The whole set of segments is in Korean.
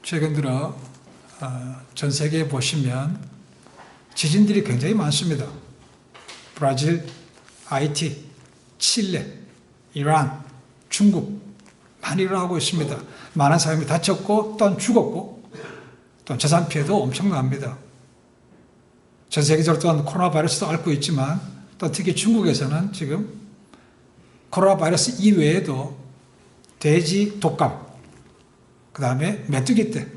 최근 들어 전 세계에 보시면 지진들이 굉장히 많습니다. 브라질, 하이티, 칠레, 이란, 중국 많이 일어나고 있습니다. 많은 사람이 다쳤고 또한 죽었고 또 재산 피해도 엄청납니다. 전 세계적으로 또한 코로나 바이러스도 앓고 있지만 또 특히 중국에서는 지금 코로나 바이러스 이외에도 돼지 독감, 그 다음에 메뚜기 떼,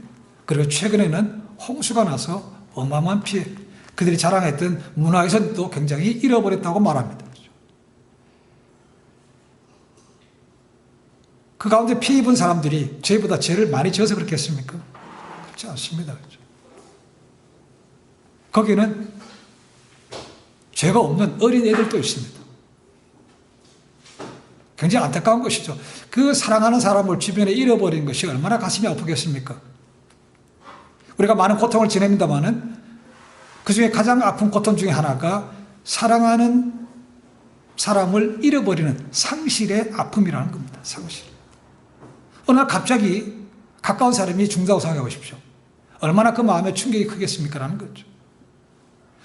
그리고 최근에는 홍수가 나서 어마어마한 피해, 그들이 자랑했던 문화유산도 굉장히 잃어버렸다고 말합니다. 그 가운데 피해 입은 사람들이 저희보다 죄를 많이 지어서 그렇겠습니까? 그렇지 않습니다. 거기는 죄가 없는 어린 애들도 있습니다. 굉장히 안타까운 것이죠. 그 사랑하는 사람을 주변에 잃어버린 것이 얼마나 가슴이 아프겠습니까? 우리가 많은 고통을 지냅니다마는 그 중에 가장 아픈 고통 중에 하나가 사랑하는 사람을 잃어버리는 상실의 아픔이라는 겁니다. 상실. 어느 날 갑자기 가까운 사람이 죽는다고 생각해 보십시오. 얼마나 그 마음에 충격이 크겠습니까? 라는 거죠.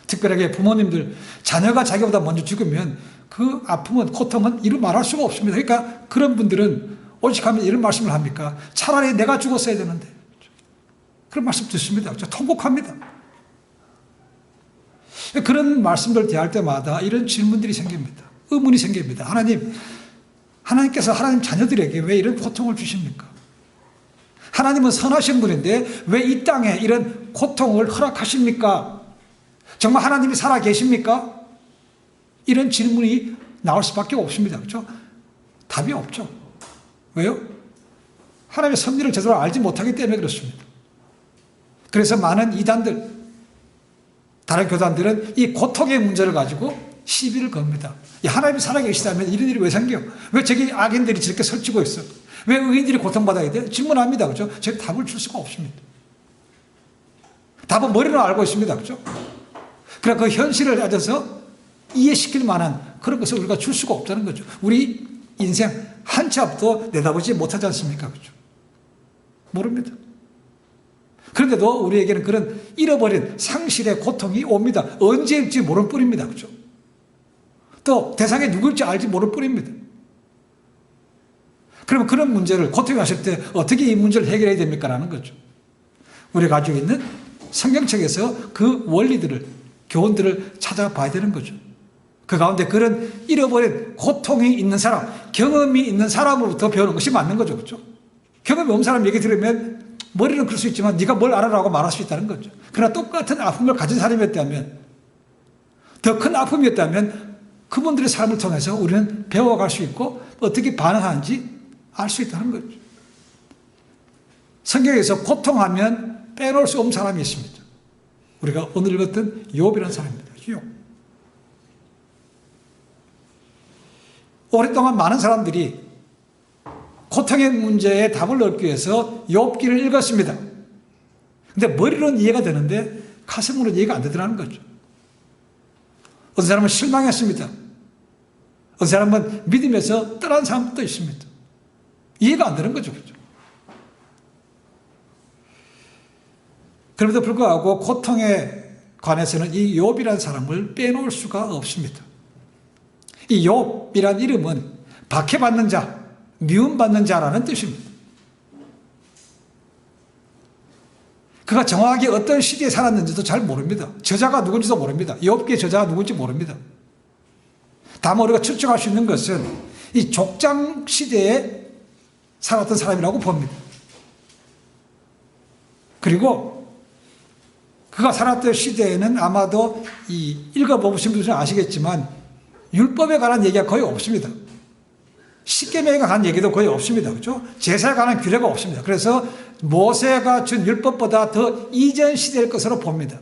특별하게 부모님들, 자녀가 자기보다 먼저 죽으면 그 아픔은, 고통은 이루 말할 수가 없습니다. 그러니까 그런 분들은 오직 하면 이런 말씀을 합니까? 차라리 내가 죽었어야 되는데. 그런 말씀 듣습니다. 통곡합니다. 그런 말씀들 대할 때마다 이런 질문들이 생깁니다. 의문이 생깁니다. 하나님께서 하나님 자녀들에게 왜 이런 고통을 주십니까? 하나님은 선하신 분인데 왜 이 땅에 이런 고통을 허락하십니까? 정말 하나님이 살아 계십니까? 이런 질문이 나올 수밖에 없습니다. 그렇죠? 답이 없죠. 왜요? 하나님의 섭리를 제대로 알지 못하기 때문에 그렇습니다. 그래서 많은 이단들, 다른 교단들은 이 고통의 문제를 가지고 시비를 겁니다. 하나님이 살아계시다면 이런 일이 왜 생겨? 왜 저기 악인들이 저렇게 설치고 있어? 왜 의인들이 고통받아야 돼? 질문합니다. 그렇죠? 저희 답을 줄 수가 없습니다. 답은 머리로 알고 있습니다. 그렇죠? 그러나 그 현실을 가져서 이해시킬 만한 그런 것을 우리가 줄 수가 없다는 거죠. 우리 인생 한 치 앞도 내다보지 못하지 않습니까? 그렇죠? 모릅니다. 그런데도 우리에게는 그런 잃어버린 상실의 고통이 옵니다. 언제일지 모를 뿐입니다. 그렇죠? 또 대상이 누구일지 알지 모를 뿐입니다. 그러면 그런 문제를, 고통이 왔을 때 어떻게 이 문제를 해결해야 됩니까? 라는 거죠. 우리가 가지고 있는 성경책에서 그 원리들을, 교훈들을 찾아봐야 되는 거죠. 그 가운데 그런 잃어버린 고통이 있는 사람, 경험이 있는 사람으로부터 배우는 것이 맞는 거죠. 그렇죠? 경험이 없는 사람 얘기 들으면 머리는 그럴 수 있지만 네가 뭘 알아라고 말할 수 있다는 거죠. 그러나 똑같은 아픔을 가진 사람이었다면, 더 큰 아픔이었다면 그분들의 삶을 통해서 우리는 배워갈 수 있고 어떻게 반응하는지 알 수 있다는 거죠. 성경에서 고통하면 빼놓을 수 없는 사람이 있습니다. 우리가 오늘 읽었던 욥이라는 사람입니다. 욥. 오랫동안 많은 사람들이 고통의 문제에 답을 얻기 위해서 욥기를 읽었습니다. 근데 머리로는 이해가 되는데 가슴으로는 이해가 안 되더라는 거죠. 어떤 사람은 실망했습니다. 어떤 사람은 믿음에서 떠난 사람도 있습니다. 이해가 안 되는 거죠. 그렇죠? 그럼에도 불구하고 고통에 관해서는 이 욥이라는 사람을 빼놓을 수가 없습니다. 이 욥이라는 이름은 박해받는 자, 미움받는 자라는 뜻입니다. 그가 정확하게 어떤 시대에 살았는지도 잘 모릅니다. 저자가 누군지도 모릅니다. 욥기의 저자가 누군지 모릅니다. 다만 우리가 추측할 수 있는 것은 이 족장 시대에 살았던 사람이라고 봅니다. 그리고 그가 살았던 시대에는 아마도 읽어보신 분들은 아시겠지만 율법에 관한 얘기가 거의 없습니다. 십계명에 관한 얘기도 거의 없습니다. 그렇죠? 제사에 관한 규례가 없습니다. 그래서 모세가 준 율법보다 더 이전 시대일 것으로 봅니다.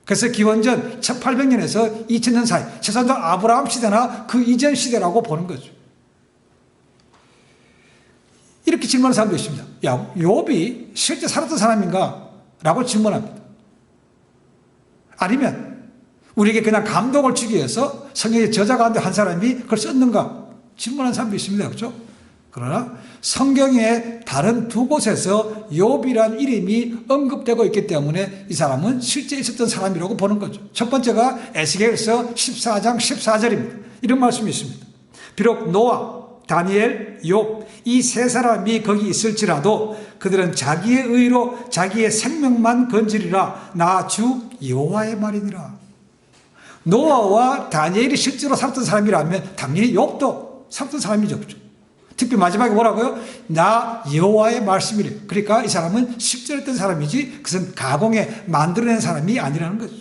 그래서 기원전 1800년에서 2000년 사이, 최소한 아브라함 시대나 그 이전 시대라고 보는 거죠. 이렇게 질문하는 사람도 있습니다. 야, 욥이 실제 살았던 사람인가? 라고 질문합니다. 아니면 우리에게 그냥 감동을 주기 위해서 성경의 저자 가운데 한 사람이 그걸 썼는가? 질문하는 사람도 있습니다. 그렇죠? 그러나 성경의 다른 두 곳에서 욥이란 이름이 언급되고 있기 때문에 이 사람은 실제 있었던 사람이라고 보는 거죠. 첫 번째가 에스겔서 14장 14절입니다. 이런 말씀이 있습니다. 비록 노아, 다니엘, 욥 이 세 사람이 거기 있을지라도 그들은 자기의 의로 자기의 생명만 건지리라. 나 주 여호와의 말이니라. 노아와 다니엘이 실제로 살았던 사람이라면 당연히 욥도 살았던 사람이죠. 그렇죠? 특히 마지막에 뭐라고요? 나 여호와의 말씀이래. 그러니까 이 사람은 실제로 했던 사람이지 그것은 가공해 만들어낸 사람이 아니라는 거죠.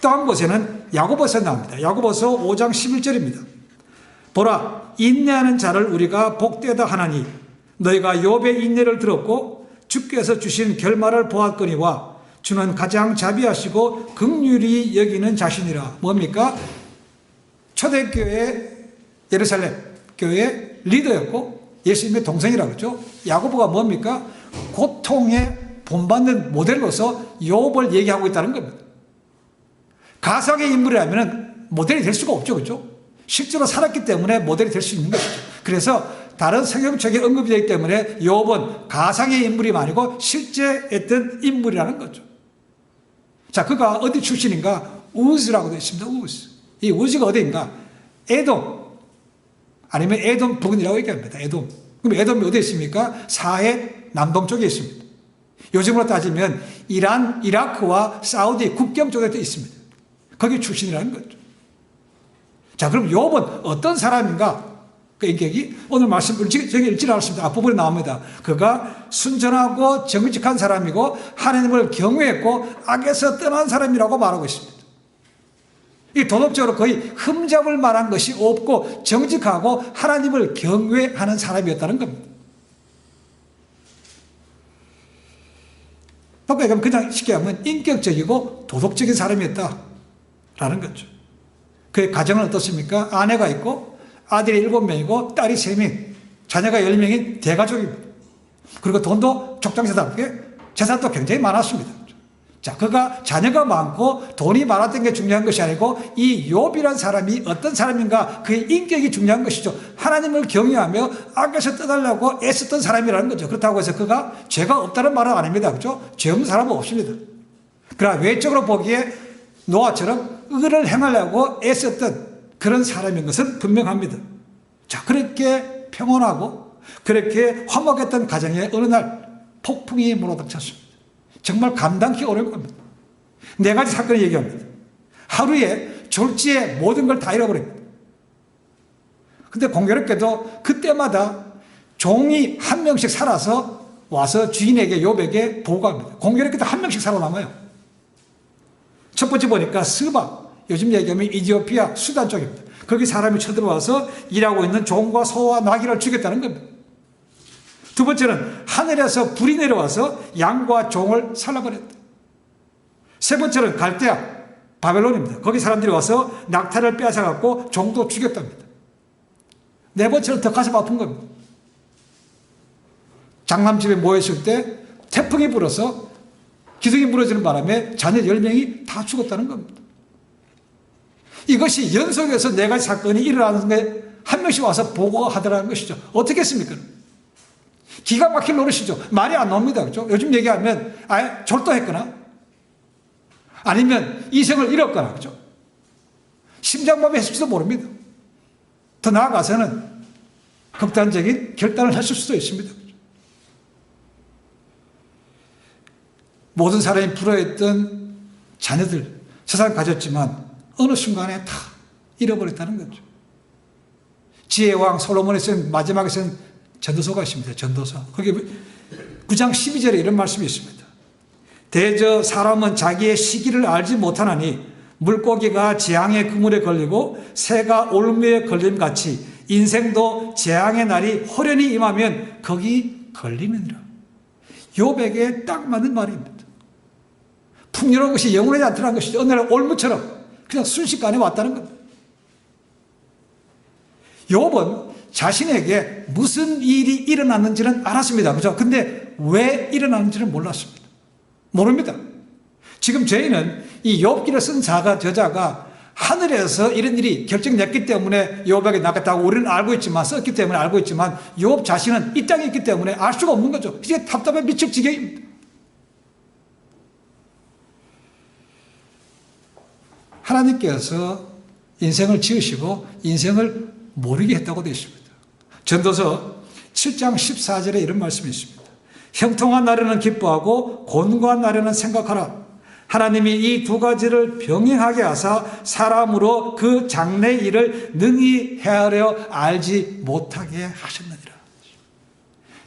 또 한 곳에는 야고보서 나옵니다. 야고보서 5장 11절입니다. 보라, 인내하는 자를 우리가 복되다 하나니 너희가 욥의 인내를 들었고 주께서 주신 결말을 보았거니와 주는 가장 자비하시고 긍휼히 여기는 자신이라. 뭡니까? 초대교회 예루살렘 교회 리더였고 예수님의 동생이라고 그러죠. 야고보가 뭡니까? 고통에 본받는 모델로서 욥을 얘기하고 있다는 겁니다. 가상의 인물이라면 모델이 될 수가 없죠. 그렇죠? 실제로 살았기 때문에 모델이 될 수 있는 것이죠. 그래서 다른 성경책에 언급이 되기 때문에 욥은 가상의 인물이 아니고 실제 했던 인물이라는 거죠. 자, 그가 어디 출신인가? 우즈라고 되어 있습니다. 우즈. 이 우즈가 어디인가? 에돔. 아니면 에돔 부근이라고 얘기합니다. 에돔. 그럼 에돔이 어디에 있습니까? 사해 남동쪽에 있습니다. 요즘으로 따지면 이란, 이라크와 사우디 국경 쪽에 있습니다. 거기 출신이라는 거죠. 자, 그럼 욥은 어떤 사람인가? 그 인격이 오늘 말씀, 저기 읽지 않았습니다. 앞부분에 나옵니다. 그가 순전하고 정직한 사람이고 하나님을 경외했고 악에서 떠난 사람이라고 말하고 있습니다. 이 도덕적으로 거의 흠잡을 만한 것이 없고 정직하고 하나님을 경외하는 사람이었다는 겁니다. 그럼 그냥 쉽게 하면 인격적이고 도덕적인 사람이었다라는 거죠. 그의 가정은 어떻습니까? 아내가 있고 아들이 7명이고 딸이 3명, 자녀가 10명인 대가족입니다. 그리고 돈도 족장세답게 재산도 굉장히 많았습니다. 자, 그가 자녀가 많고 돈이 많았던 게 중요한 것이 아니고 이 욥이란 사람이 어떤 사람인가 그의 인격이 중요한 것이죠. 하나님을 경외하며 악에서 떠나려고 애썼던 사람이라는 거죠. 그렇다고 해서 그가 죄가 없다는 말은 아닙니다. 그렇죠? 죄 없는 사람은 없습니다. 그러나 외적으로 보기에 노아처럼 의를 행하려고 애썼던 그런 사람인 것은 분명합니다. 자, 그렇게 평온하고 그렇게 화목했던 가정에 어느 날 폭풍이 몰아닥쳤습니다. 정말 감당하기 어려운 겁니다. 4가지 사건을 얘기합니다. 하루에 졸지에 모든 걸 다 잃어버립니다. 근데 공교롭게도 그때마다 종이 한 명씩 살아서 와서 주인에게 욥에게 보고합니다. 공교롭게도 한 명씩 살아남아요. 첫 번째 보니까 스바, 요즘 얘기하면 이디오피아, 수단 쪽입니다. 거기 사람이 쳐들어와서 일하고 있는 종과 소와 나귀를 죽였다는 겁니다. 두 번째는 하늘에서 불이 내려와서 양과 종을 살라버렸다. 세 번째는 갈대아, 바벨론입니다. 거기 사람들이 와서 낙타를 빼앗아갖고 종도 죽였답니다. 네 번째는 더 가슴 아픈 겁니다. 장남집에 모였을 때 태풍이 불어서 기둥이 무너지는 바람에 자녀 10명이 다 죽었다는 겁니다. 이것이 연속해서 4가지 사건이 일어나는 게 한 명씩 와서 보고하더라는 것이죠. 어떻게 했습니까? 기가 막힐 노릇이죠. 말이 안 나옵니다. 그렇죠? 요즘 얘기하면 아예 졸도했거나 아니면 이성을 잃었거나 그렇죠? 심장마비 했을지도 모릅니다. 더 나아가서는 극단적인 결단을 했을 수도 있습니다. 모든 사람이 부러워했던 자녀들 세상 가졌지만 어느 순간에 다 잃어버렸다는 거죠. 지혜왕 솔로몬이 쓴 마지막에 쓴 전도서가 있습니다. 전도서. 거기 9장 12절에 이런 말씀이 있습니다. 대저 사람은 자기의 시기를 알지 못하나니 물고기가 재앙의 그물에 걸리고 새가 올무에 걸림같이 인생도 재앙의 날이 호련히 임하면 거기 걸리느니라. 욥에게 딱 맞는 말입니다. 풍요로운 것이 영원하지 않더라는 것이죠. 어느 날 올무처럼 그냥 순식간에 왔다는 겁니다. 욥은 자신에게 무슨 일이 일어났는지는 알았습니다. 그죠? 근데 왜 일어났는지는 몰랐습니다. 모릅니다. 지금 저희는 이 욥기를 쓴 저자가 하늘에서 이런 일이 결정됐기 때문에 욥에게 낫겠다고 우리는 알고 있지만, 썼기 때문에 알고 있지만 욥 자신은 이 땅에 있기 때문에 알 수가 없는 거죠. 이게 답답해 미칠 지경입니다. 하나님께서 인생을 지으시고 인생을 모르게 했다고 되어 있습니다. 전도서 7장 14절에 이런 말씀이 있습니다. 형통한 날에는 기뻐하고 곤고한 날에는 생각하라. 하나님이 이 두 가지를 병행하게 하사 사람으로 그 장래 일을 능히 헤아려 알지 못하게 하셨느니라.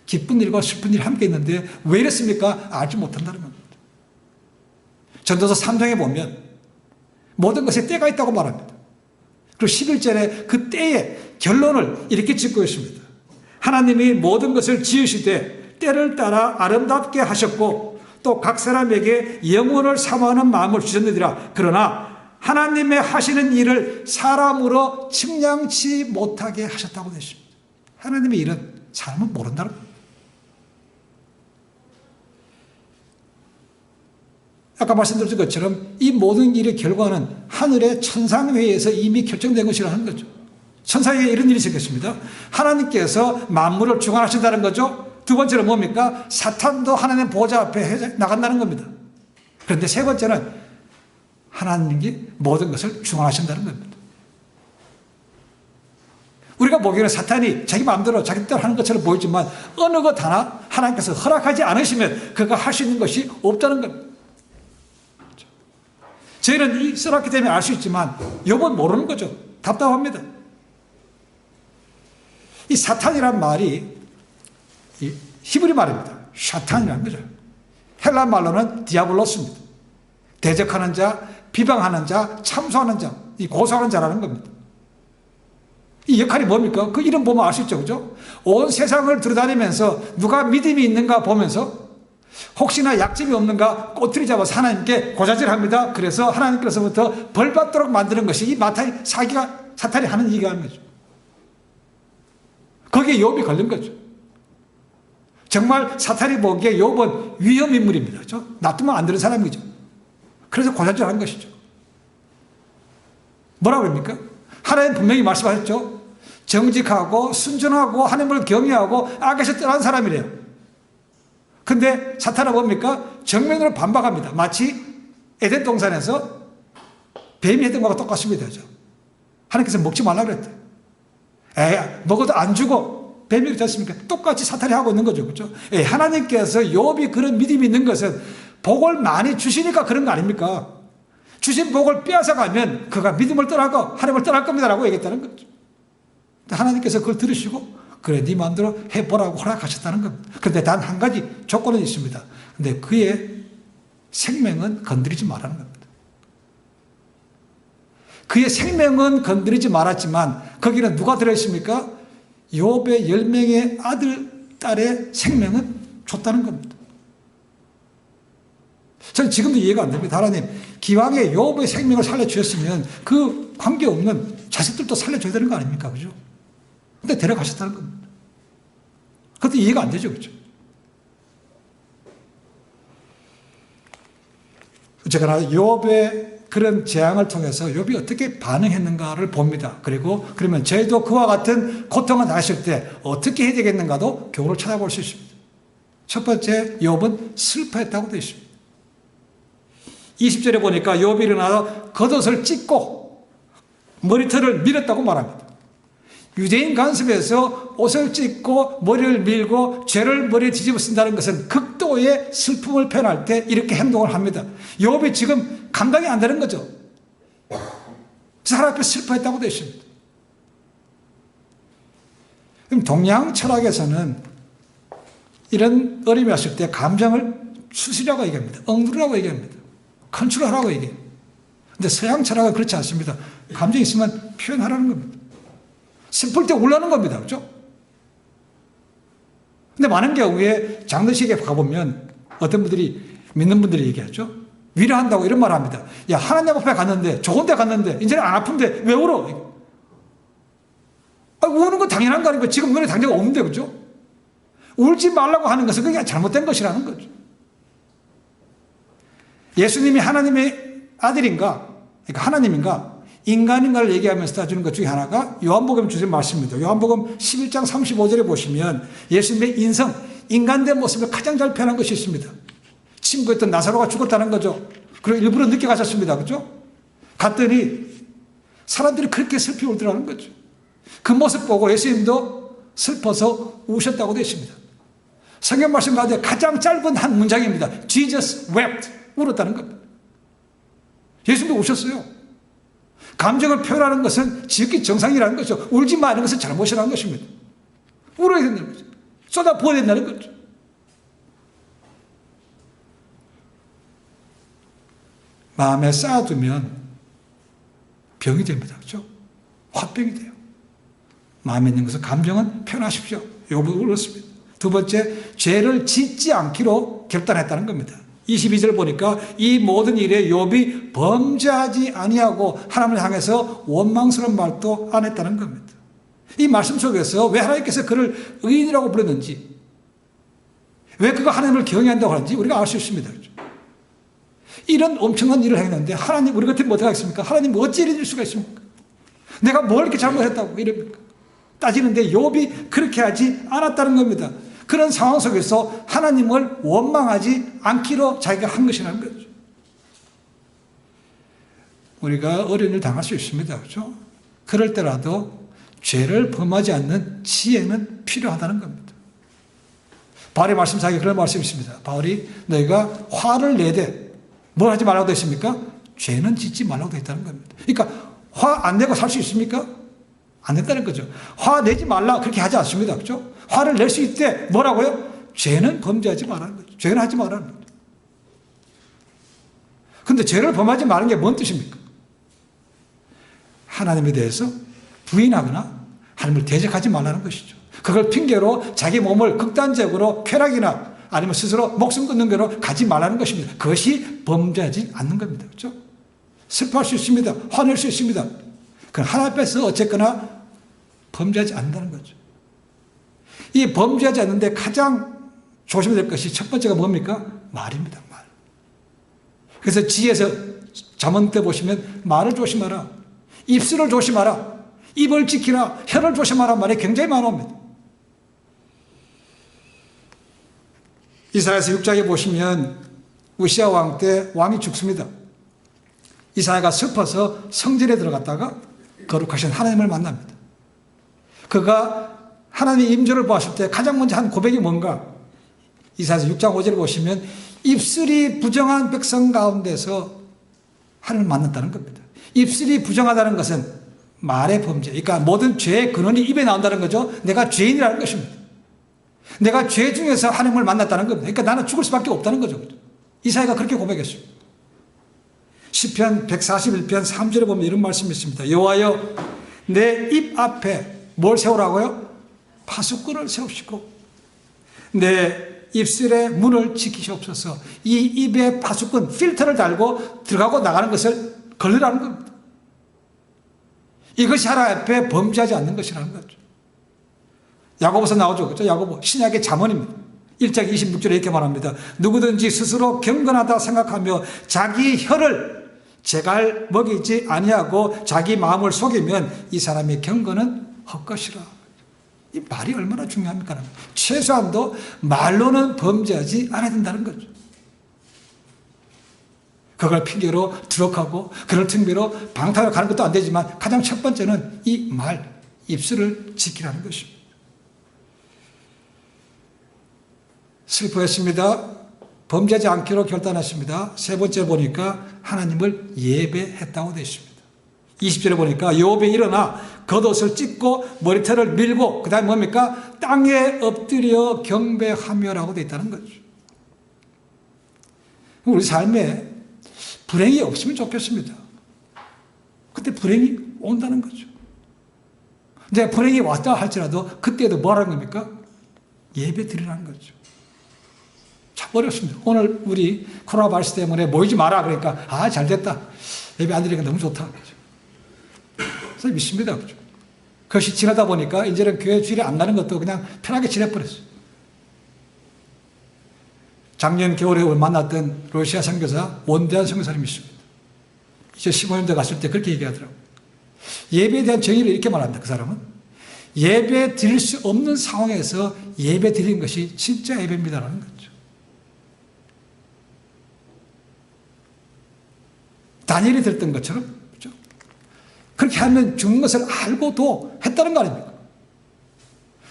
기쁜 일과 슬픈 일이 함께 있는데 왜 이랬습니까? 알지 못한다는 겁니다. 전도서 3장에 보면 모든 것에 때가 있다고 말합니다. 그리고 11절에 그 때의 결론을 이렇게 짓고 있습니다. 하나님이 모든 것을 지으시되 때를 따라 아름답게 하셨고 또 각 사람에게 영혼을 사모하는 마음을 주셨느니라. 그러나 하나님의 하시는 일을 사람으로 측량치 못하게 하셨다고 되어 있습니다. 하나님의 일은 사람은 모른다는 겁니다. 아까 말씀드린 것처럼 이 모든 일의 결과는 하늘의 천상회의에서 이미 결정된 것이라는 거죠. 천상회의에 이런 일이 생겼습니다. 하나님께서 만물을 주관하신다는 거죠. 두 번째로 뭡니까? 사탄도 하나님 보좌 앞에 나간다는 겁니다. 그런데 세 번째는 하나님이 모든 것을 주관하신다는 겁니다. 우리가 보기에는 사탄이 자기 마음대로 자기 뜻대로 하는 것처럼 보이지만 어느 것 하나 하나님께서 허락하지 않으시면 그가 할 수 있는 것이 없다는 겁니다. 저희는 이 써놨기 때문에 알 수 있지만 욥은 모르는 거죠. 답답합니다. 이 사탄이란 말이 이 히브리 말입니다. 샤탄이라는 거죠. 헬라 말로는 디아블로스입니다. 대적하는 자, 비방하는 자, 참소하는 자, 이 고소하는 자라는 겁니다. 이 역할이 뭡니까? 그 이름 보면 알 수 있죠. 그죠? 온 세상을 들여다니면서 누가 믿음이 있는가 보면서 혹시나 약점이 없는가 꼬투리 잡아서 하나님께 고자질합니다. 그래서 하나님께서부터 벌받도록 만드는 것이 이 사탄이 하는 일이가 하는 거죠. 거기에 욥이 걸린 거죠. 정말 사탄이 보기에 욥은 위험인물입니다. 그렇죠? 놔두면 안 되는 사람이죠. 그래서 고자질한 것이죠. 뭐라고 그럽니까? 하나님 분명히 말씀하셨죠. 정직하고 순전하고 하나님을 경외하고 악에서 떠난 사람이래요. 근데 사탄은 뭡니까? 정면으로 반박합니다. 마치 에덴 동산에서 뱀이 했던 것과 똑같습니다. 하나님께서 먹지 말라고 그랬대. 먹어도 안 죽어. 뱀이 그렇지 않습니까? 똑같이 사탄이 하고 있는 거죠. 그렇죠? 하나님께서 욥이 그런 믿음이 있는 것은 복을 많이 주시니까 그런 거 아닙니까? 주신 복을 빼앗아가면 그가 믿음을 떠나고 하나님을 떠날 겁니다라고 얘기했다는 거죠. 하나님께서 그걸 들으시고 그래 네 마음대로 해보라고 허락하셨다는 겁니다. 그런데 단 한 가지 조건은 있습니다. 근데 그의 생명은 건드리지 말라는 겁니다. 그의 생명은 건드리지 말았지만 거기는 누가 들어있습니까? 욥의 10명의 아들, 딸의 생명은 줬다는 겁니다. 저는 지금도 이해가 안 됩니다. 하나님, 기왕에 욥의 생명을 살려주셨으면 그 관계없는 자식들도 살려줘야 되는 거 아닙니까? 그죠? 근데 데려가셨다는 겁니다. 그것도 이해가 안 되죠. 그죠? 어쨌거나 욥의 그런 재앙을 통해서 욥이 어떻게 반응했는가를 봅니다. 그리고 그러면 저희도 그와 같은 고통을 당했을 때 어떻게 해야 되겠는가도 교훈을 찾아볼 수 있습니다. 첫 번째, 욥은 슬퍼했다고 되어 있습니다. 20절에 보니까 욥이 일어나서 겉옷을 찢고 머리털을 밀었다고 말합니다. 유대인 관습에서 옷을 찢고 머리를 밀고 죄를 머리에 뒤집어 쓴다는 것은 극도의 슬픔을 표현할 때 이렇게 행동을 합니다. 욥이 지금 감당이 안 되는 거죠. 사람 앞에 슬퍼했다고 되어 있습니다. 그럼 동양 철학에서는 이런 어려움이 왔을 때 감정을 수시라고 얘기합니다. 억누르라고 얘기합니다. 컨트롤하라고 얘기해요. 근데 서양 철학은 그렇지 않습니다. 감정이 있으면 표현하라는 겁니다. 슬플 때 울라는 겁니다. 그렇죠? 근데 많은 경우에 장례식에 가보면 어떤 분들이, 믿는 분들이 얘기하죠. 위로한다고 이런 말을 합니다. 야, 하나님 앞에 갔는데, 좋은 데 갔는데, 이제는 안 아픈데 왜 울어? 우는 건 당연한 거 아닙니까? 지금 눈에 당장 없는데, 그죠? 울지 말라고 하는 것은 그게 잘못된 것이라는 거죠. 예수님이 하나님의 아들인가? 그러니까 하나님인가? 인간인가를 얘기하면서 따주는 것 중에 하나가 요한복음 주신 말씀입니다. 요한복음 11장 35절에 보시면 예수님의 인간된 모습을 가장 잘 표현한 것이 있습니다. 친구였던 나사로가 죽었다는 거죠. 그리고 일부러 늦게 가셨습니다. 그렇죠? 갔더니 사람들이 그렇게 슬피 울더라는 거죠. 그 모습 보고 예수님도 슬퍼서 우셨다고 되어 있습니다. 성경 말씀 가운데 가장 짧은 한 문장입니다. Jesus wept. 울었다는 겁니다. 예수님도 우셨어요. 감정을 표현하는 것은 지극히 정상이라는 거죠. 울지 마는 것은 잘못이라는 것입니다. 울어야 된다는 거죠. 쏟아부어야 된다는 거죠. 마음에 쌓아두면 병이 됩니다. 그렇죠? 화병이 돼요. 마음에 있는 것은 감정은 표현하십시오. 요번 울었습니다. 두 번째, 죄를 짓지 않기로 결단했다는 겁니다. 22절 보니까 이 모든 일에 욥이 범죄하지 아니하고 하나님을 향해서 원망스러운 말도 안 했다는 겁니다. 이 말씀 속에서 왜 하나님께서 그를 의인이라고 부르는지, 왜 그가 하나님을 경외한다고 하는지 우리가 알 수 있습니다. 그렇죠? 이런 엄청난 일을 했는데 하나님, 우리 같으면 어떻게 하겠습니까? 하나님 어찌 이럴 수가 있습니까? 내가 뭘 이렇게 잘못했다고 이럽니까? 따지는데 욥이 그렇게 하지 않았다는 겁니다. 그런 상황 속에서 하나님을 원망하지 않기로 자기가 한 것이라는 거죠. 우리가 어려운 일 당할 수 있습니다. 그렇죠? 그럴 때라도 죄를 범하지 않는 지혜는 필요하다는 겁니다. 바울의 말씀상에 그런 말씀이 있습니다. 바울이 너희가 화를 내되 뭘 하지 말라고 했습니까? 죄는 짓지 말라고 했다는 겁니다. 그러니까 화 안 내고 살 수 있습니까? 안 된다는 거죠. 화 내지 말라 그렇게 하지 않습니다. 그렇죠? 화를 낼 수 있대 뭐라고요? 죄는 범죄하지 말라는 거죠. 죄는 하지 말라는 거죠. 그런데 죄를 범하지 말는 게 뭔 뜻입니까? 하나님에 대해서 부인하거나 하나님을 대적하지 말라는 것이죠. 그걸 핑계로 자기 몸을 극단적으로 쾌락이나 아니면 스스로 목숨 끊는 대로 가지 말라는 것입니다. 그것이 범죄하지 않는 겁니다. 그렇죠? 슬퍼할 수 있습니다. 화낼 수 있습니다. 그럼 하나님 앞에서 어쨌거나 범죄하지 않는다는 거죠. 이 범죄하지 않는데 가장 조심해야 될 것이 첫 번째가 뭡니까? 말입니다. 말. 그래서 지혜에서 잠언 때 보시면 말을 조심하라. 입술을 조심하라. 입을 지키라. 혀를 조심하라 말이 굉장히 많습니다. 이사야서 6장에 보시면 우시아 왕 때 왕이 죽습니다. 이사야가 슬퍼서 성전에 들어갔다가 거룩하신 하나님을 만납니다. 그가 하나님의 임조를 보았을 때 가장 먼저 한 고백이 뭔가? 이사야서 6장 5절을 보시면 입술이 부정한 백성 가운데서 하나님을 만났다는 겁니다. 입술이 부정하다는 것은 말의 범죄, 그러니까 모든 죄의 근원이 입에 나온다는 거죠. 내가 죄인이라는 것입니다. 내가 죄 중에서 하나님을 만났다는 겁니다. 그러니까 나는 죽을 수밖에 없다는 거죠. 이사야가 그렇게 고백했습니다. 시편 141편 3절에 보면 이런 말씀이 있습니다. 여호와여 내 입 앞에 뭘 세우라고요? 파수꾼을 세우시고 내 입술의 문을 지키시옵소서. 이 입에 파수꾼 필터를 달고 들어가고 나가는 것을 걸으라는 겁니다. 이것이 하나님 앞에 범죄하지 않는 것이라는 거죠. 야고보서 나오죠. 그렇죠? 야고보 신약의 잠언입니다. 1장 26절에 이렇게 말합니다. 누구든지 스스로 경건하다 생각하며 자기 혀를 제갈 먹이지 아니하고 자기 마음을 속이면 이 사람의 경건은 헛것이라. 이 말이 얼마나 중요합니까? 최소한도 말로는 범죄하지 않아야 된다는 거죠. 그걸 핑계로 드럭하고 그걸 핑계로 방탕을 가는 것도 안 되지만 가장 첫 번째는 이 말, 입술을 지키라는 것입니다. 슬퍼했습니다. 범죄하지 않기로 결단했습니다. 세 번째 보니까 하나님을 예배했다고 되어 있습니다. 20절에 보니까 욥이 일어나 겉옷을 찢고 머리털을 밀고 그 다음에 뭡니까? 땅에 엎드려 경배하며라고 되어 있다는 거죠. 우리 삶에 불행이 없으면 좋겠습니다. 그때 불행이 온다는 거죠. 이제 불행이 왔다 할지라도 그때도 뭐라는 겁니까? 예배 드리라는 거죠. 참 어렵습니다. 오늘 우리 코로나 바이러스 때문에 모이지 마라 그러니까 잘 됐다. 예배 안 드리니까 너무 좋다. 그래서 믿습니다. 그렇죠? 그것이 지나다 보니까 이제는 교회 주일에 안 가는 것도 그냥 편하게 지내버렸어요. 작년 겨울에 만났던 러시아 선교사 원대한 선교사님이 있습니다. 2015년도에 갔을 때 그렇게 얘기하더라고요. 예배에 대한 정의를 이렇게 말합니다. 그 사람은 예배 드릴 수 없는 상황에서 예배 드리는 것이 진짜 예배입니다라는 거죠. 다니엘이 들었던 것처럼, 그렇죠? 그렇게 하면 죽는 것을 알고도 했다는 거 아닙니까?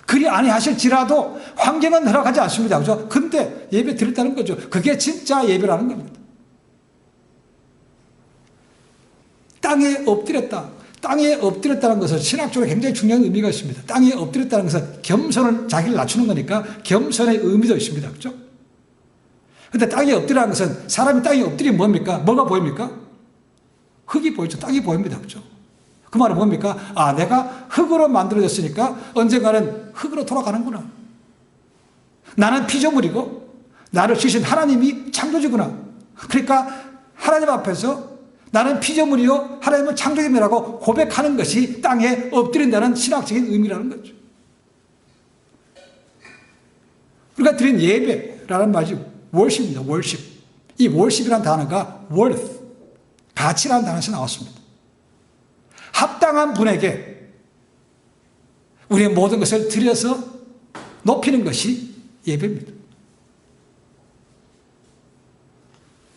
그리 아니하실지라도 환경은 허락하지 않습니다. 그죠? 근데 예배 드렸다는 거죠. 그게 진짜 예배라는 겁니다. 땅에 엎드렸다. 땅에 엎드렸다는 것은 신학적으로 굉장히 중요한 의미가 있습니다. 땅에 엎드렸다는 것은 겸손을, 자기를 낮추는 거니까 겸손의 의미도 있습니다. 그죠? 근데 땅에 엎드리라는 것은 사람이 땅에 엎드리면 뭡니까? 뭐가 보입니까? 흙이 보이죠. 땅이 보입니다. 그죠? 그 말은 뭡니까? 아, 내가 흙으로 만들어졌으니까 언젠가는 흙으로 돌아가는구나. 나는 피조물이고 나를 지으신 하나님이 창조주구나. 그러니까 하나님 앞에서 나는 피조물이요 하나님은 창조주님이라고 고백하는 것이 땅에 엎드린다는 신학적인 의미라는 거죠. 우리가 드린 예배라는 말이 월십입니다. 월십. 이 월십이라는 단어가 worth, 가치라는 단어에서 나왔습니다. 합당한 분에게 우리의 모든 것을 드려서 높이는 것이 예배입니다.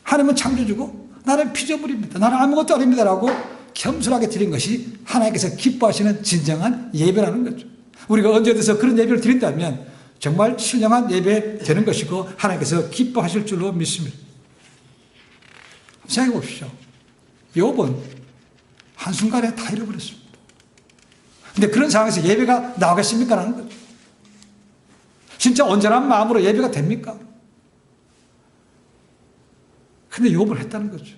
하나님은 창조주고 나는 피조물입니다. 나는 아무것도 아닙니다라고 겸손하게 드린 것이 하나님께서 기뻐하시는 진정한 예배라는 거죠. 우리가 언제 어디서 그런 예배를 드린다면 정말 신령한 예배 되는 것이고 하나님께서 기뻐하실 줄로 믿습니다. 생각해 보십시오. 욥은 한순간에 다 잃어버렸습니다. 근데 그런 상황에서 예배가 나오겠습니까? 라는 거죠. 진짜 온전한 마음으로 예배가 됩니까? 근데 욥을 했다는 거죠.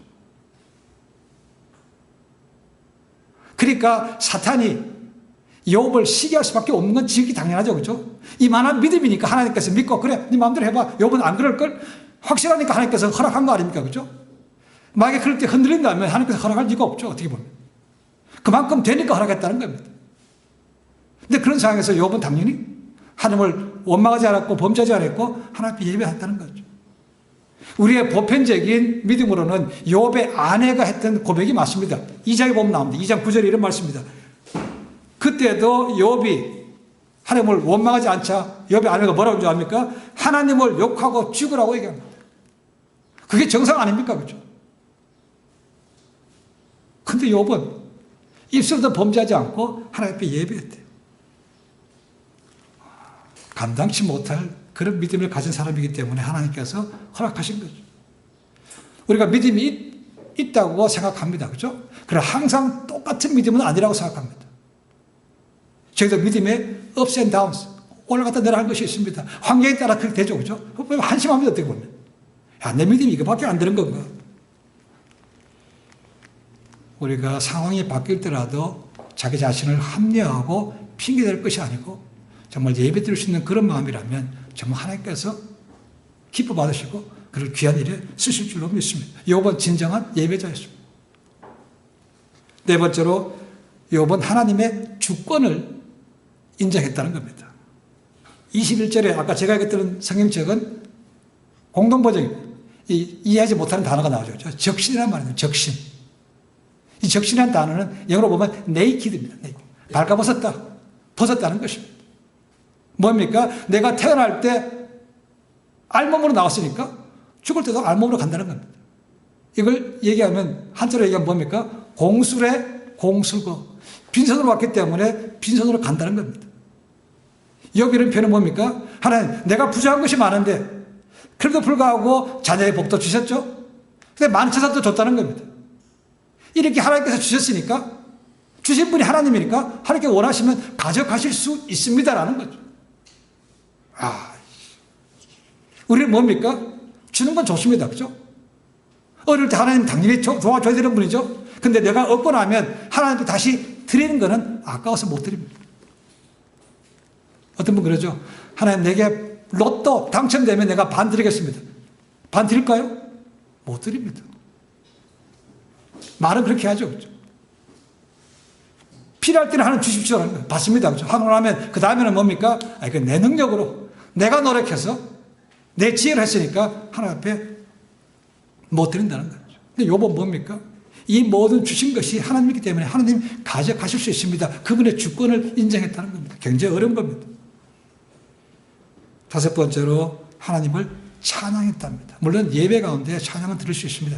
그러니까 사탄이 욥을 시기할 수밖에 없는 건 지극히 당연하죠. 그죠? 이만한 믿음이니까 하나님께서 믿고 그래 네 마음대로 해봐. 욥은 안 그럴걸? 확실하니까 하나님께서 허락한 거 아닙니까? 그죠? 만약에 그럴 때 흔들린다면 하나님께서 허락할 리가 없죠. 어떻게 보면. 그만큼 되니까 허락했다는 겁니다. 근데 그런 상황에서 욥은 당연히 하나님을 원망하지 않았고 범죄하지 않았고 하나님께 예배했다는 거죠. 우리의 보편적인 믿음으로는 욥의 아내가 했던 고백이 맞습니다. 2장에 보면 나옵니다. 2장 9절에 이런 말씀입니다. 그때도 욥이 하나님을 원망하지 않자 욥의 아내가 뭐라고 하는 줄 압니까? 하나님을 욕하고 죽으라고 얘기합니다. 그게 정상 아닙니까? 그렇죠? 근데 욥은 입술도 범죄하지 않고 하나님 앞에 예배했대요. 감당치 못할 그런 믿음을 가진 사람이기 때문에 하나님께서 허락하신 거죠. 우리가 믿음이 있다고 생각합니다. 그렇죠? 그러나 항상 똑같은 믿음은 아니라고 생각합니다. 저희도 믿음에 ups and downs, 올라갔다 내려가는 것이 있습니다. 환경에 따라 그렇게 되죠. 그렇죠? 한심합니다. 어떻게 보면. 야, 내 믿음이 이거밖에 안 되는 건가? 우리가 상황이 바뀔 때라도 자기 자신을 합리화하고 핑계댈 것이 아니고 정말 예배 드릴 수 있는 그런 마음이라면 정말 하나님께서 기뻐 받으시고 그를 귀한 일에 쓰실 줄로 믿습니다. 욥은 진정한 예배자였습니다. 네 번째로 욥은 하나님의 주권을 인정했다는 겁니다. 21절에 아까 제가 읽었던 성경책은 공동번역입니다. 이해하지 못하는 단어가 나오죠. 적신이란 말이에요. 적신. 이 적신이라는 단어는 영어로 보면 naked입니다. 발가벗었다. 벗었다는 것입니다. 뭡니까? 내가 태어날 때 알몸으로 나왔으니까 죽을 때도 알몸으로 간다는 겁니다. 이걸 얘기하면 한자로 얘기하면 뭡니까? 공술의 공술거. 빈손으로 왔기 때문에 빈손으로 간다는 겁니다. 여기는 표현은 뭡니까? 하나님, 내가 부족한 것이 많은데 그래도 불구하고 자녀의 복도 주셨죠? 근데 많은 재산도 줬다는 겁니다. 이렇게 하나님께서 주셨으니까 주신 분이 하나님이니까 하나님께 원하시면 가져가실 수 있습니다라는 거죠. 우리는 뭡니까? 주는 건 좋습니다. 그죠? 어릴 때 하나님 당연히 도와줘야 되는 분이죠. 근데 내가 얻고 나면 하나님께 다시 드리는 거는 아까워서 못 드립니다. 어떤 분 그러죠? 하나님 내게 로또 당첨되면 내가 반 드리겠습니다. 반 드릴까요? 못 드립니다. 말은 그렇게 하죠. 그렇죠? 필요할 때는 하나님 주십시오라는 거예요. 받습니다. 그렇죠? 하고 나면 그 다음에는 뭡니까? 내 능력으로 내가 노력해서 내 지혜를 했으니까 하나님 앞에 못 드린다는 거죠. 근데 욥은 뭡니까? 이 모든 주신 것이 하나님이기 때문에 하나님 가져가실 수 있습니다. 그분의 주권을 인정했다는 겁니다. 굉장히 어려운 겁니다. 다섯 번째로 하나님을 찬양했답니다. 물론 예배 가운데 찬양은 들을 수 있습니다.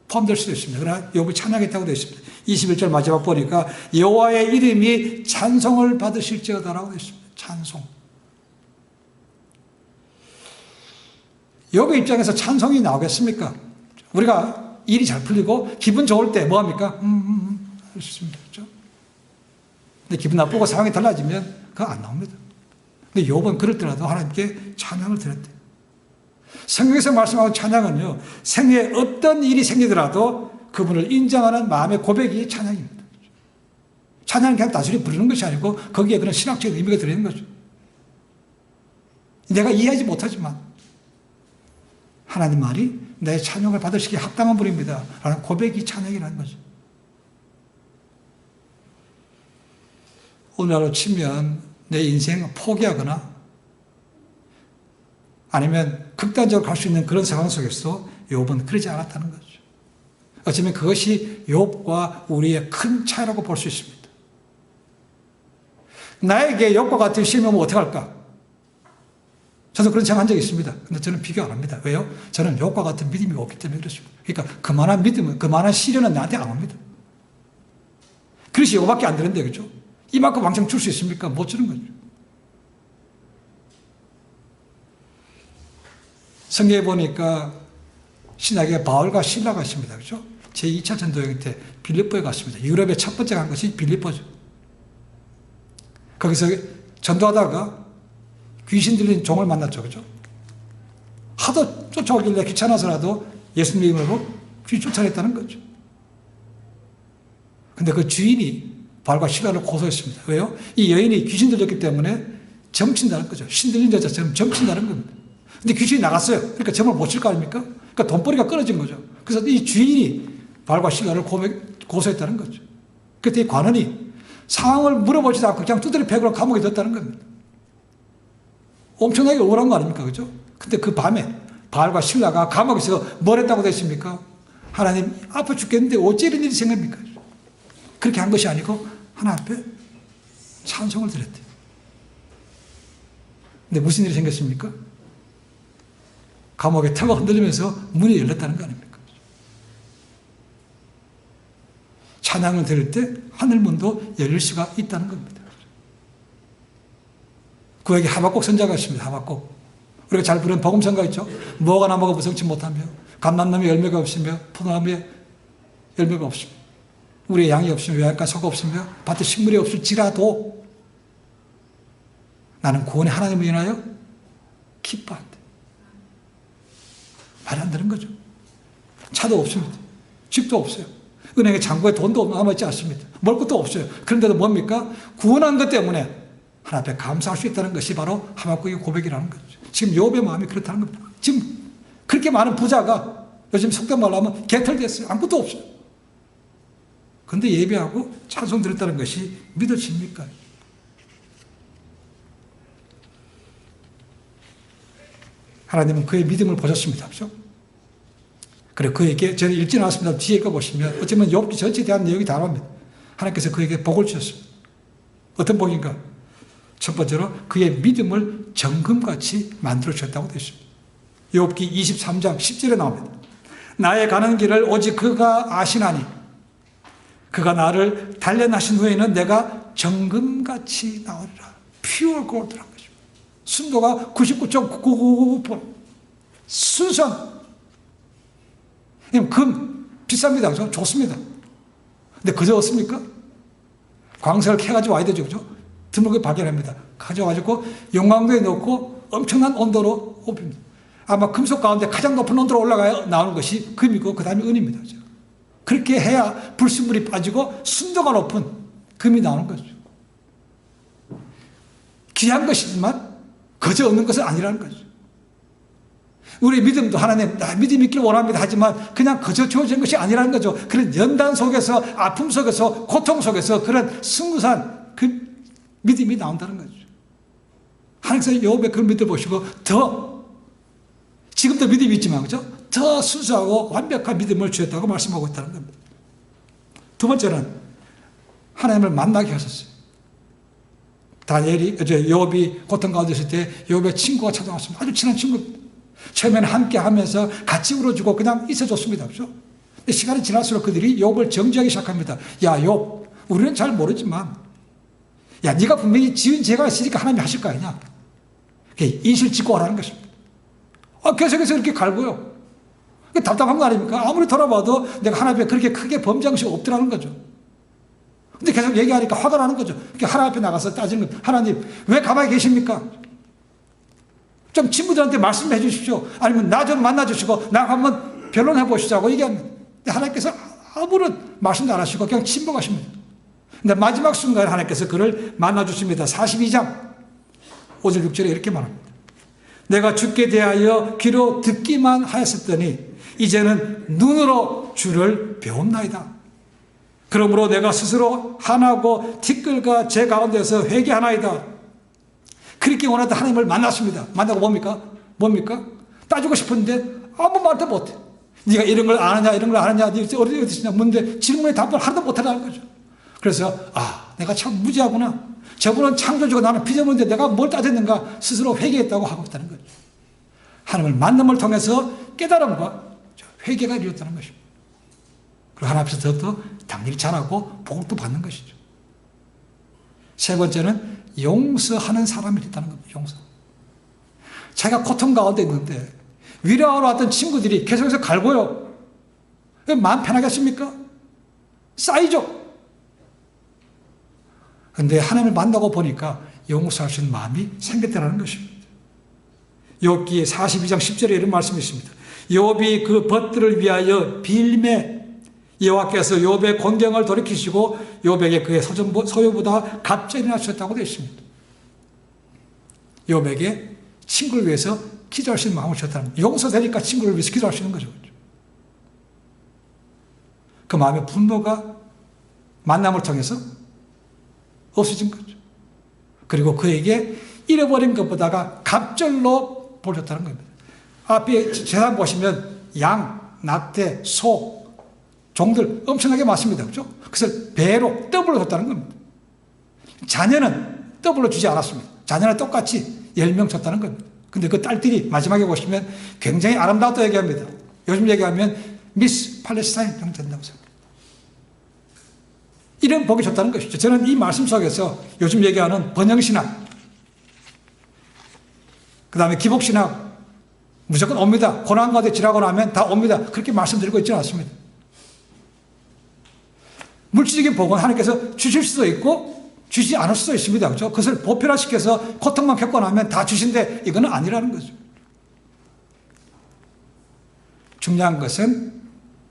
포함될 수도 있습니다. 그러나 욥이 찬양했다고 되어 있습니다. 21절 마지막 보니까 여호와의 이름이 찬송을 받으실지어다라고 되어 있습니다. 찬송. 욥의 입장에서 찬송이 나오겠습니까? 우리가 일이 잘 풀리고 기분 좋을 때 뭐합니까? 할 수 있습니다. 그렇죠? 근데 기분 나쁘고 상황이 달라지면 그거 안 나옵니다. 근데 욥은 그럴 때라도 하나님께 찬양을 드렸대요. 성경에서 말씀하는 찬양은요, 생애에 어떤 일이 생기더라도 그분을 인정하는 마음의 고백이 찬양입니다. 찬양은 그냥 단순히 부르는 것이 아니고 거기에 그런 신학적인 의미가 들어있는 거죠. 내가 이해하지 못하지만 하나님 말이 내 찬양을 받으시기에 합당한 분입니다 라는 고백이 찬양이라는 거죠. 오늘날로 치면 내 인생을 포기하거나 아니면 극단적으로 갈 수 있는 그런 상황 속에서 욥은 그러지 않았다는 거죠. 어쩌면 그것이 욥과 우리의 큰 차이라고 볼 수 있습니다. 나에게 욥과 같은 시험이 오면 어떻게 할까? 저도 그런 생각한 적이 있습니다. 근데 저는 비교 안 합니다. 왜요? 저는 욥과 같은 믿음이 없기 때문에 그렇습니다. 그러니까 그만한 믿음은, 그만한 시련은 나한테 안 옵니다. 그릇이 이거밖에 안 되는데, 그죠? 이만큼 왕창 줄 수 있습니까? 못 주는 거죠. 성경에 보니까 신약에 바울과 실라가 있습니다. 그죠? 제2차 전도여행 때 빌립보에 갔습니다. 유럽에 첫 번째 간 것이 빌립보죠. 거기서 전도하다가 귀신 들린 종을 만났죠. 그죠? 하도 쫓아오길래 귀찮아서라도 예수님 이름으로 귀신 쫓아냈다는 거죠. 근데 그 주인이 바울과 실라를 고소했습니다. 왜요? 이 여인이 귀신 들렸기 때문에 점친다는 거죠. 신 들린 여자처럼 점친다는 겁니다. 근데 귀신이 나갔어요. 그러니까 점을 못 칠 거 아닙니까? 그러니까 돈벌이가 끊어진 거죠. 그래서 이 주인이 바울과 실라를 고소했다는 거죠. 그때 이 관원이 상황을 물어보지도 않고 그냥 두드려 패고 감옥에 뒀다는 겁니다. 엄청나게 억울한 거 아닙니까? 그죠? 근데 그 밤에 바울과 실라가 감옥에서 뭘 했다고 됐습니까? 하나님 아파 죽겠는데 어찌 이런 일이 생깁니까? 그렇게 한 것이 아니고 하나님 앞에 찬송을 드렸대요. 근데 무슨 일이 생겼습니까? 감옥의 터가 흔들리면서 문이 열렸다는 거 아닙니까? 찬양을 들을 때 하늘문도 열릴 수가 있다는 겁니다. 그에게 하박국 선자가 있습니다. 하박국. 우리가 잘 부르는 복음성가 있죠? 뭐가 나무가 무성치 못하며 감람나무에 열매가 없으며 포도나무에 열매가 없으며 우리의 양이 없으며 외양간 소가 없으며 밭에 식물이 없을지라도 나는 구원의 하나님을 인하여 기뻐한다. 말이 안 되는 거죠. 차도 없습니다. 집도 없어요. 은행에 잔고에 돈도 남아있지 않습니다. 먹을 것도 없어요. 그런데도 뭡니까? 구원한 것 때문에 하나님 앞에 감사할 수 있다는 것이 바로 하박국의 고백이라는 거죠. 지금 욥의 마음이 그렇다는 겁니다. 지금 그렇게 많은 부자가 요즘 속된 말로 하면 개털됐어요. 아무것도 없어요. 그런데 예배하고 찬송 드렸다는 것이 믿어집니까? 하나님은 그의 믿음을 보셨습니다. 그렇죠? 그래 그에게 저는 읽지 않았습니다. 뒤에 읽어보시면 어쩌면 욥기 전체에 대한 내용이 다 나옵니다. 하나님께서 그에게 복을 주셨습니다. 어떤 복인가? 첫 번째로 그의 믿음을 정금같이 만들어 주셨다고 되어 있습니다. 욥기 23장 10절에 나옵니다. 나의 가는 길을 오직 그가 아시나니 그가 나를 단련하신 후에는 내가 정금같이 나오리라. pure gold라는 것입니다. 순도가 99.999% 순수한 금 비쌉니다. 그죠? 좋습니다. 근데 그저 없습니까? 광석을 캐가지고 와야 되죠. 그죠? 드물게 발견합니다. 가져가지고 용광로에 넣고 엄청난 온도로 옵힙니다. 아마 금속 가운데 가장 높은 온도로 올라가야 나오는 것이 금이고 그 다음에 은입니다. 그죠? 그렇게 해야 불순물이 빠지고 순도가 높은 금이 나오는 거죠. 귀한 것이지만 거저 얻는 것은 아니라는 거죠. 우리 믿음도 하나님 나 믿음 있기를 원합니다 하지만 그냥 거저 주어진 것이 아니라는 거죠. 그런 연단 속에서 아픔 속에서 고통 속에서 그런 순수한 그 믿음이 나온다는 거죠. 하나님께서 욥의 그 믿음을 보시고 더 지금도 믿음이 있지만 그죠? 더 순수하고 완벽한 믿음을 주셨다고 말씀하고 있다는 겁니다. 두 번째는 하나님을 만나게 하셨어요. 다니엘이, 욥이 고통 가운데 있을 때 욥의 친구가 찾아왔습니다. 아주 친한 친구입니다. 처음에는 함께 하면서 같이 울어주고 그냥 있어줬습니다. 그렇죠? 근데 시간이 지날수록 그들이 욥을 정죄하기 시작합니다. 야, 욥, 우리는 잘 모르지만, 야, 네가 분명히 지은 죄가 있으니까 하나님이 하실 거 아니냐? 인실 짓고 하라는 것입니다. 계속해서 이렇게 갈고요. 답답한 거 아닙니까? 아무리 돌아봐도 내가 하나님 앞에 그렇게 크게 범죄한 것이 없더라는 거죠. 근데 계속 얘기하니까 화가 나는 거죠. 하나님 앞에 나가서 따지는 거예요. 하나님, 왜 가만히 계십니까? 좀 친구들한테 말씀해 주십시오. 아니면 나 좀 만나 주시고, 나 한번 변론해 보시자고 얘기합니다. 근데 하나님께서 아무런 말씀도 안 하시고 그냥 침묵하십니다. 근데 마지막 순간에 하나님께서 그를 만나 주십니다. 42장 5절 6절에 이렇게 말합니다. 내가 주께 대하여 귀로 듣기만 하였었더니 이제는 눈으로 주를 배웠나이다. 그러므로 내가 스스로 한하고 티끌과 제 가운데서 회개하나이다. 그렇게 원하던 하나님을 만났습니다. 만나고 뭡니까? 따지고 싶은데 아무 말도 못해. 네가 이런 걸 아느냐, 이런 걸 아느냐, 네가 어디 있느냐 묻는데 질문에 답을 하나도 못하라는 거죠. 그래서 내가 참 무지하구나. 저분은 창조주고 나는 피조물인데 내가 뭘 따졌는가 스스로 회개했다고 하고 있다는 거죠. 하나님을 만남을 통해서 깨달음과 회개가 이루어졌다는 것입니다. 그리고 하나님 앞에서 더 당연히 잘하고 복도 받는 것이죠. 세 번째는 용서하는 사람이 됐다는 겁니다. 용서. 자기가 고통 가운데 있는데 위로하러 왔던 친구들이 계속해서 갈고요. 마음 편하겠습니까? 쌓이죠. 그런데 하나님을 만나고 보니까 용서할 수 있는 마음이 생겼다는 것입니다. 욥기 42장 10절에 이런 말씀이 있습니다. 욥이 그 벗들을 위하여 빌매 여호와께서 욥의 곤경을 돌이키시고 욥에게 그의 소유보다 갑절이나 주셨다고 되어 있습니다. 욥에게 친구를 위해서 기도할 수 있는 마음을 주셨다는 겁니다. 용서되니까 친구를 위해서 기도할 수 있는 거죠. 그 마음의 분노가 만남을 통해서 없어진 거죠. 그리고 그에게 잃어버린 것보다가 갑절로 보셨다는 겁니다. 앞에 재산 보시면 양, 낙태, 소, 종들 엄청나게 많습니다. 그렇죠? 그래서 배로 더블로 줬다는 겁니다. 자녀는 더블로 주지 않았습니다. 자녀는 똑같이 10명 줬다는 겁니다. 근데 그 딸들이 마지막에 보시면 굉장히 아름다웠다고 얘기합니다. 요즘 얘기하면 미스 팔레스타인 정도 된다고 생각합니다. 이런 복이 줬다는 것이죠. 저는 이 말씀 속에서 요즘 얘기하는 번영신학, 그 다음에 기복신학, 무조건 옵니다. 고난 가운데 지나고 나면 다 옵니다. 그렇게 말씀드리고 있지는 않습니다. 물질적인 복은 하나님께서 주실 수도 있고 주시지 않을 수도 있습니다. 그렇죠? 그것을 보편화시켜서 고통만 겪고 나면 다 주신데 이거는 아니라는 거죠. 중요한 것은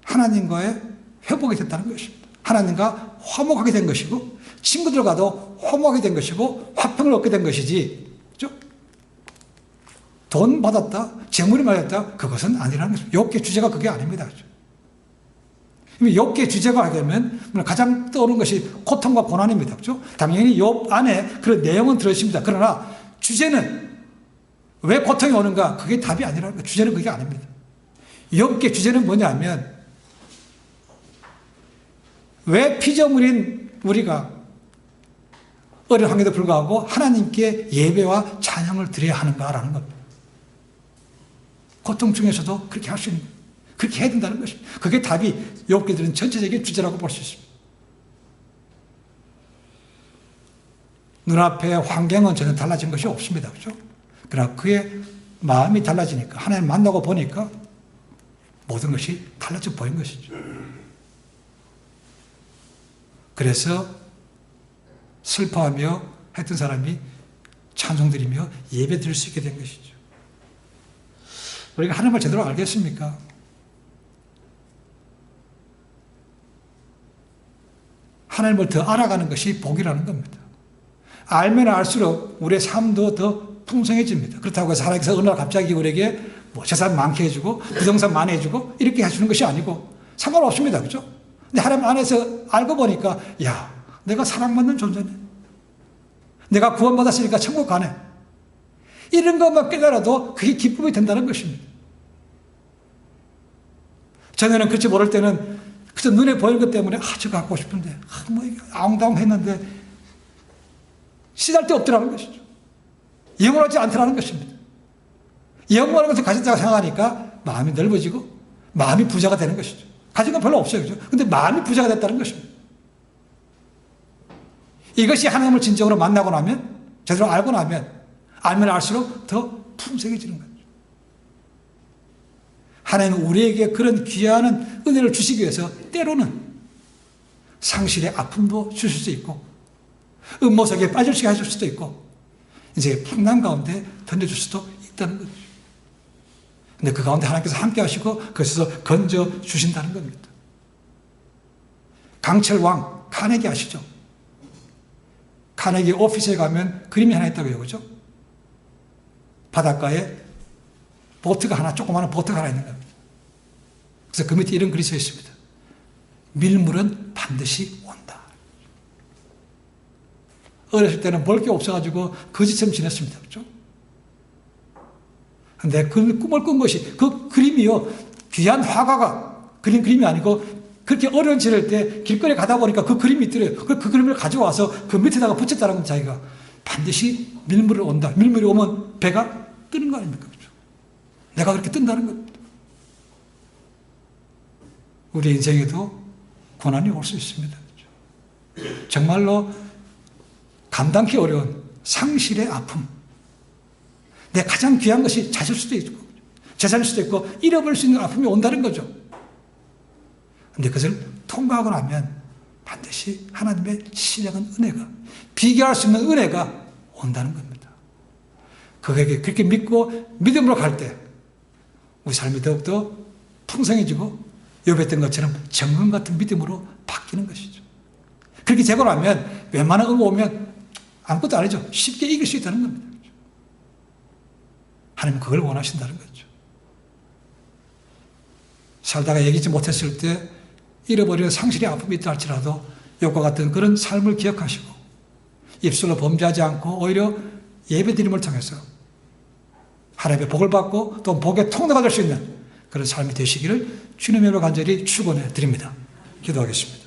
하나님과의 회복이 됐다는 것입니다. 하나님과 화목하게 된 것이고 친구들과도 화목하게 된 것이고 화평을 얻게 된 것이지, 그렇죠? 돈 받았다, 재물이 맞았다, 그것은 아니라는 것입니다. 욥기의 주제가 그게 아닙니다. 그렇죠? 욥기의 주제가 하게 되면 가장 떠오르는 것이 고통과 고난입니다. 그렇죠? 당연히 욥 안에 그런 내용은 들어있습니다. 그러나 주제는 왜 고통이 오는가? 그게 답이 아니라는 거예요. 주제는 그게 아닙니다. 욥기의 주제는 뭐냐면 왜 피조물인 우리가 어려운 환경에도 불구하고 하나님께 예배와 찬양을 드려야 하는가라는 겁니다. 고통 중에서도 그렇게 할 수 있는 거예요. 그렇게 해야 된다는 것입니다. 그게 답이 욥기에 들은 전체적인 주제라고 볼 수 있습니다. 눈앞의 환경은 전혀 달라진 것이 없습니다. 그렇죠? 그러나 그의 마음이 달라지니까 하나님 만나고 보니까 모든 것이 달라져 보인 것이죠. 그래서 슬퍼하며 했던 사람이 찬송드리며 예배 드릴 수 있게 된 것이죠. 우리가 하나님을 제대로 알겠습니까? 하나님을 더 알아가는 것이 복이라는 겁니다. 알면 알수록 우리의 삶도 더 풍성해집니다. 그렇다고 해서 하나님께서 어느 날 갑자기 우리에게 재산 많게 해주고 부동산 많이 해주고 이렇게 해주는 것이 아니고 상관없습니다. 그렇죠? 근데 하나님 안에서 알고 보니까 야, 내가 사랑받는 존재네. 내가 구원받았으니까 천국 가네. 이런 것만 깨달아도 그게 기쁨이 된다는 것입니다. 전에는 그렇지 모를 때는 그래서 눈에 보이는 것 때문에 저거 갖고 싶은데 뭐 이게 아웅다웅했는데 쓰잘데없더라는 것이죠. 영원하지 않더라는 것입니다. 영원한 것을 가졌다고 생각하니까 마음이 넓어지고 마음이 부자가 되는 것이죠. 가진 건 별로 없어요. 그죠? 근데 마음이 부자가 됐다는 것입니다. 이것이 하나님을 진정으로 만나고 나면, 제대로 알고 나면, 알면 알수록 더 풍성해지는 거죠. 하나님은 우리에게 그런 귀한 은혜를 주시기 위해서 때로는 상실의 아픔도 주실 수 있고, 음모석에 빠질 수 있게 해줄 수도 있고, 이제 풍랑 가운데 던져줄 수도 있다는 거죠. 근데 그 가운데 하나님께서 함께 하시고, 그것에서 건져 주신다는 겁니다. 강철 왕, 카네기 아시죠? 카네기 오피스에 가면 그림이 하나 있다고요, 그죠? 바닷가에 보트가 하나, 조그마한 보트가 하나 있는 겁니다. 그래서 그 밑에 이런 글이 써 있습니다. 밀물은 반드시 온다. 어렸을 때는 볼 게 없어가지고 거지처럼 지냈습니다. 그죠? 근데 그 꿈을 꾼 것이, 그 그림이요, 귀한 화가가 그린 그림이 아니고, 그렇게 어려운 지낼 때 길거리에 가다 보니까 그 그림이 있더래요. 그 그림을 가져와서 그 밑에다가 붙였다는 건 자기가 반드시 밀물이 온다. 밀물이 오면 배가 뜨는 거 아닙니까? 그렇죠? 내가 그렇게 뜬다는 겁니다. 우리 인생에도 고난이 올 수 있습니다. 그렇죠? 정말로 감당하기 어려운 상실의 아픔. 내 가장 귀한 것이 자질 수도 있고, 재산일 수도 있고, 잃어버릴 수 있는 아픔이 온다는 거죠. 근데 그것을 통과하고 나면 반드시 하나님의 신령한 은혜가, 비교할 수 있는 은혜가 온다는 겁니다. 그에게 그렇게 믿고 믿음으로 갈 때 우리 삶이 더욱더 풍성해지고 욥했던 것처럼 정금 같은 믿음으로 바뀌는 것이죠. 그렇게 되고 나면 웬만한 응고 오면 아무것도 아니죠. 쉽게 이길 수 있다는 겁니다. 하나님은 그걸 원하신다는 거죠. 살다가 얘기지 못했을 때 잃어버리는 상실의 아픔이 있다 할지라도 욥과 같은 그런 삶을 기억하시고 입술로 범죄하지 않고 오히려 예배드림을 통해서 하나님의 복을 받고 또 복의 통로가 될 수 있는 그런 삶이 되시기를 주님의 이름으로 간절히 축원해 드립니다. 기도하겠습니다.